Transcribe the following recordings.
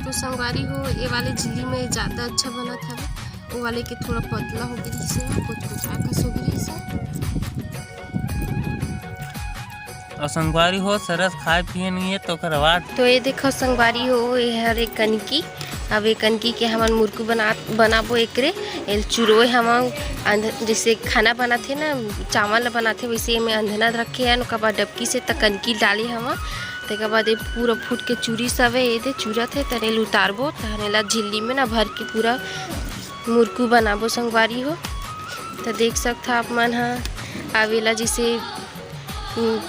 तो संगवारी हो ये वाले झिल्ली में ज़्यादा अच्छा बना था, वो वाले के थोड़ा पतला हो गई से कुछ आकस हो गई से। और संगवारी हो सरस खाए पिए नहीं है तो करवा। तो ये देखो संगवारी हो ये हर एक कनकी, अब ये कनकी के हम मुर्कू बनाबो एकरे चुरोए हम जैसे खाना बनाते ना चावल बनाते वैसे में अंधना रखे हैं उसके बाद डबकी से तक कनकी डाली हम तक बाद ये पूरा फूट के चूरी सब है ये चूरत है तनेल उतारबो तनेला झिल्ली में ना भर के पूरा मुर्कू बनाबो संगवारी हो। तो देख सकता आप मन हाँ आवेला जैसे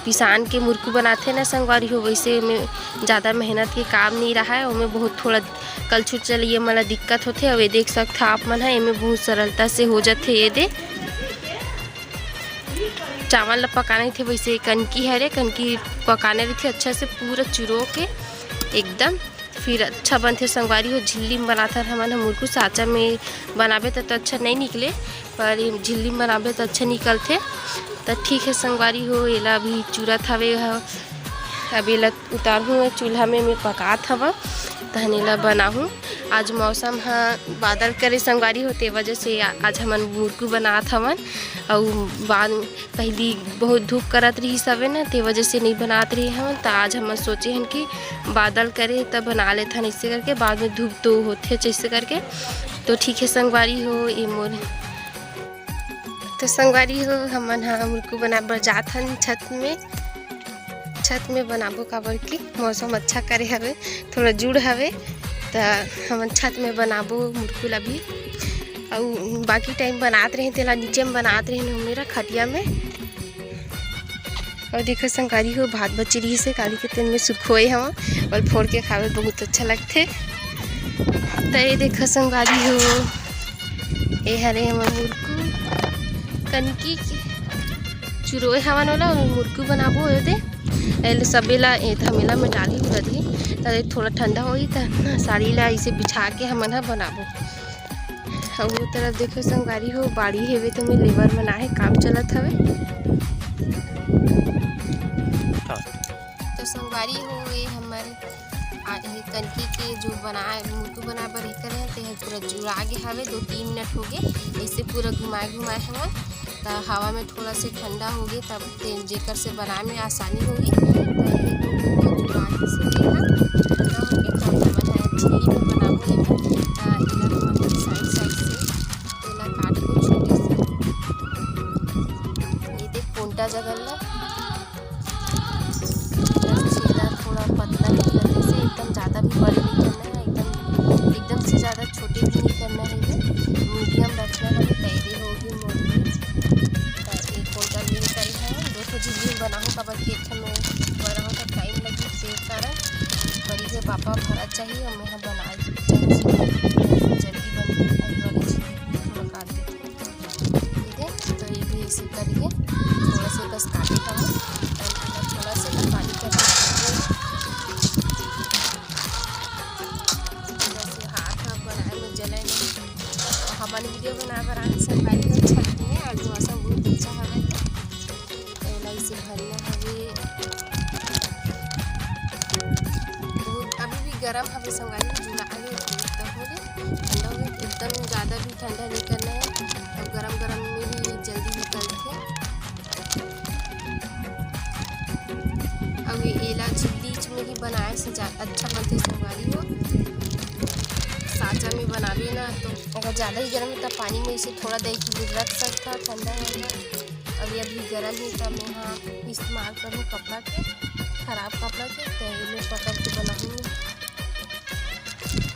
पिसान के मुर्कू बनाते ना संगवारी हो वैसे में ज़्यादा मेहनत के काम नहीं रहा है, उनमें बहुत थोड़ा कलछुल चलिए मला दिक्कत होते। अब ये देख सकता आप मन है इनमें बहुत सरलता से हो जाते। ये दे चावल पकाने थे वैसे कनकी है रे कनकी पकाने रही थी अच्छा से पूरा चुरो के एकदम फिर अच्छा बनते संगवारी हो। झिल्ली में बनाता हमारा मुर्कू साचा में बनाबे तो अच्छा नहीं निकले पर झिल्ली में बनाबे तो अच्छा निकलते। तो ठीक है संगवारी हो एला अभी चूरत हवे अभी ला उतारूँ चूल्हा में मैं पकात हवा तहनेला बनाहूँ। आज मौसम हाँ बादल करे संगवारी होते वजह से आज हमन मुर्कू बनात हवन और बाद पहली बहुत धूप करत रही सवे ना ते वजह से नहीं बनात रही हम। तो आज हम सोचे हैं कि बादल करे तब बना लेते हैं इससे करके बाद में धूप तो होते जैसे करके। तो ठीक है संगवारी हो ये मोर तो संगवारी हो हमन हाँ मुर्कू बना बर जात हन छत में बनाबो काबर की मौसम अच्छा करे हवे थोड़ा जुड़ हवे तो हमन छत में बनाबो मुर्कू ला भी और बाकी टाइम बनात रहे तेला नीचे में बनात रहे मेरा खटिया में। और देखो संगवारी हो भात बची रही से काली के तेल में सुखोए हम और फोड़ के खावे बहुत अच्छा लगते। तो ये देखो संगवारी हो ये हरे हमन मुर्कू कनकी चुरोए हवन वाला मुर्कू बनाबो दे सबेला धमेला में डाली उड़ी तो थोड़ा ठंडा हो तो साड़ी ला इसे बिछा के हमन बनाबो। और वो तरफ देखो संगवारी हो बाड़ी हेवे तो मैं लेबर बनाए काम चलत हवे। तो संगवारी हो ये हमारे कनकी के जो बनाए मुर्कू बना बर करे हैं पूरा जुड़ा के हवे 2-3 मिनट हो गए ऐसे पूरा घुमाए हवन तो हवा में थोड़ा से ठंडा हो गए तब जेकर से बनाए में आसानी होगी। साइड से तेला काट को छोटे से ये देख पोंटा जगल थोड़ा पतला निकलने से एकदम ज़्यादा भी बड़े नहीं करना है एकदम से ज़्यादा छोटे भी नहीं करना है मीडियम रखना है तैयारी होगी मोटी। एक पोंटा लिए करी है देखो झिल्ली में बनाऊँ काबर की अच्छा में बनाऊँ तो टाइम लगी से कारण बड़ी से पापा भरा चाहिए और मैं बना जल्दी बन थोड़ा काट देते तो ये भी ऐसे करिए थोड़ा से बस काटे हम थोड़ा से पानी का हमारे वीडियो बना बर आए सरकारी छत में और मौसम बहुत अच्छा हवे तो इसे भरना हवे बहुत अभी भी गर्म हवे संगवारी जुला आगे तो हो गए ठंडा हो एकदम ज़्यादा भी ठंडा नहीं करना है और गरम में ही जल्दी निकलते। अब ये एला झिल्ली में ही बनाए से अच्छा बनते संगवारी हो। साचा में बनावे ना तो अगर ज़्यादा ही गर्म है तो पानी में इसे थोड़ा देर के लिए रख सकता ठंडा होगा। और ये अभी गर्म है तो मैं यहाँ इस्तेमाल करूँ कपड़ा के ख़राब कपड़ा के तो इन्हें पकड़ के बनाऊँगी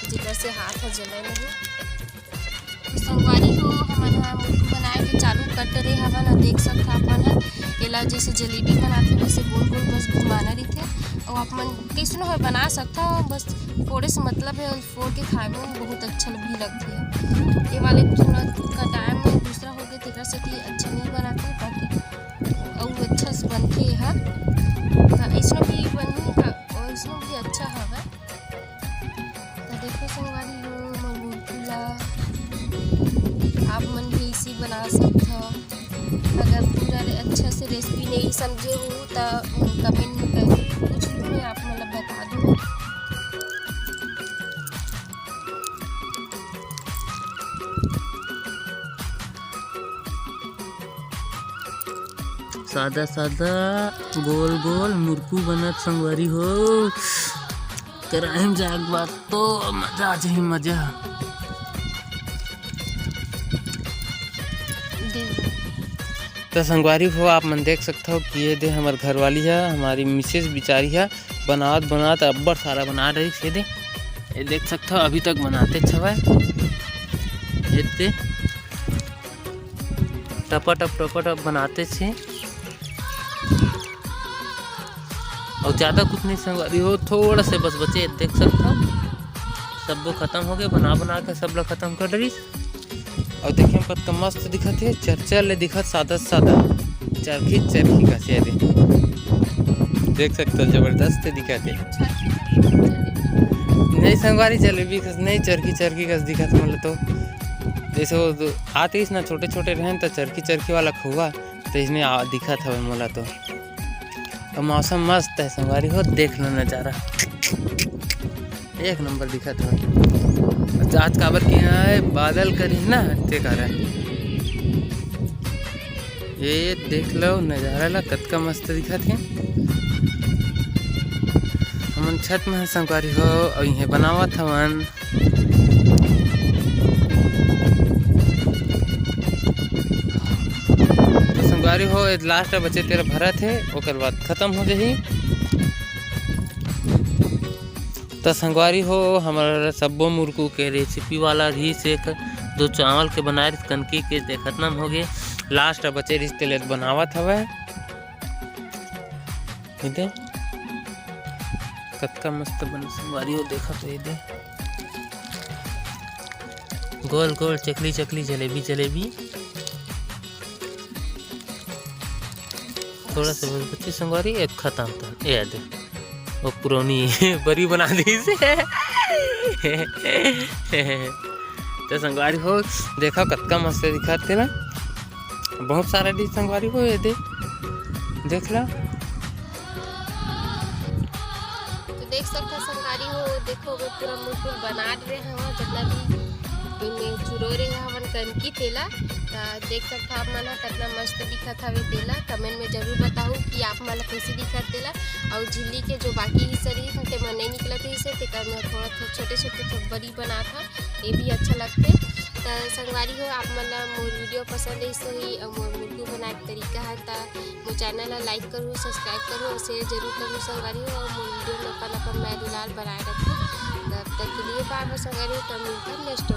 जिधर से हाथ जले नहीं। संगवारी हो हमारे यहाँ मुर्कू बनाए के चालू कट रहे हवन और देख सकता अपन है एला जैसे जलेबी बनाते वैसे गोल गोल बस घुमाना रही थे और आप मन कैसे हो बना सकता हो बस फोड़े से मतलब है फोड़ के खाए में बहुत अच्छा भी लगती है। ये वाले थोड़ा कटाए में दूसरा हो गया तेरा से कि अच्छा नहीं बनाते बाकी और अच्छा से बनते है तो इसमें भी बनी का और इसमें भी अच्छा है। तो देखो संगवारी हो मुर्कूला आप मन भी इसी बना सकते हो। अगर पूरा अच्छा से रेसिपी नहीं समझे हो तो कमेंट में पूछ लो मैं आप मतलब बता दूँ। सादा सादा गोल गोल मुरकू बनत संगवारी हो। कराहिम जाग बात तो मजा आ जाही मजा। तो संगवारी हो आप मन देख सकते हो कि ये दे हमार घरवाली है, हमारी मिसेज बिचारी है बनावत बनावत अब्बड़ सारा बना रही है। दे ये देख सकते हो अभी तक बनाते छवा ये टपा टप बनाते छे और ज़्यादा कुछ नहीं संगवारी हो, थोड़ा से बस बचे देख सकते हो। सब वो खत्म हो गए बना बना के सब लोग खत्म कर रही। और देखिए कत मस्त दिखत है, चर्चा ले दिखत सादा सादा चरखी का से देख सकते हो जबरदस्त दिखत है। नहीं संगवारी जलेबी कस नहीं चरखी कस दिखत मतलब तो जैसे वो आते इस ना छोटे छोटे रहें तो चरखी वाला खुआ तो इसमें दिखत है मोला तो। और मौसम मस्त है संगवारी हो, देख लो नज़ारा एक नंबर दिखत है। आज काबर के यहाँ है बादल करी ना ते कारण ये देख लो नज़ारा ला कतका मस्त दिखत है। हमन छत में संगवारी हो और ये बनावत हवन। तो संगवारी हो लास्ट बचे तेरा भरत है ओकर बाद खत्म हो जाही। तो संगवारी हो हमारा सब्बो मुरकू के रेसिपी वाला रीस एक दो चावल के बनाए कनकी के खत्म हो गए। लास्ट बचे रिश्ते ले बनावत हवे इधर कतका मस्त बन संगवारी हो देखा तो इधर गोल गोल चकली जलेबी थोड़ा सा बच्चे संगवारी एक खत्म था ये दे वो पुरानी बड़ी बना दी से। तो संगवारी हो देखा कतका मस्त दिखत थे ना, बहुत सारा डिश संगवारी हो ये देख ला। तो देख सकते संगवारी हो देखो वो पूरा मुरकुल बना रहे हैं जितना भी इनमें चुरोरे हवन कनकी तेला। देख सकते आप मन कितना मस्त दिखत हवे तेला। कमेंट में जरूर बताओ कि आप मन कैसे दिखत तेला। और झिल्ली के जो बाकी हिस्सा रही थे मन नहीं निकलते इसे मैं थोड़ा छोटे बड़ी बना था ये भी अच्छा लगते। तो संगवारी हो आप मन मोर वीडियो पसंद है सही और मोर मुर्गी बनाए तरीका है तो मोर चैनल ला लाइक करो सब्सक्राइब करो और शेयर जरूर करो संगवारी हो। और मोर वीडियो में अपन मैं दुलाल बनाए रखूँ। तब तक के लिए बाय बाय संगवारी हो। तो मिलते हैं नेक्स्ट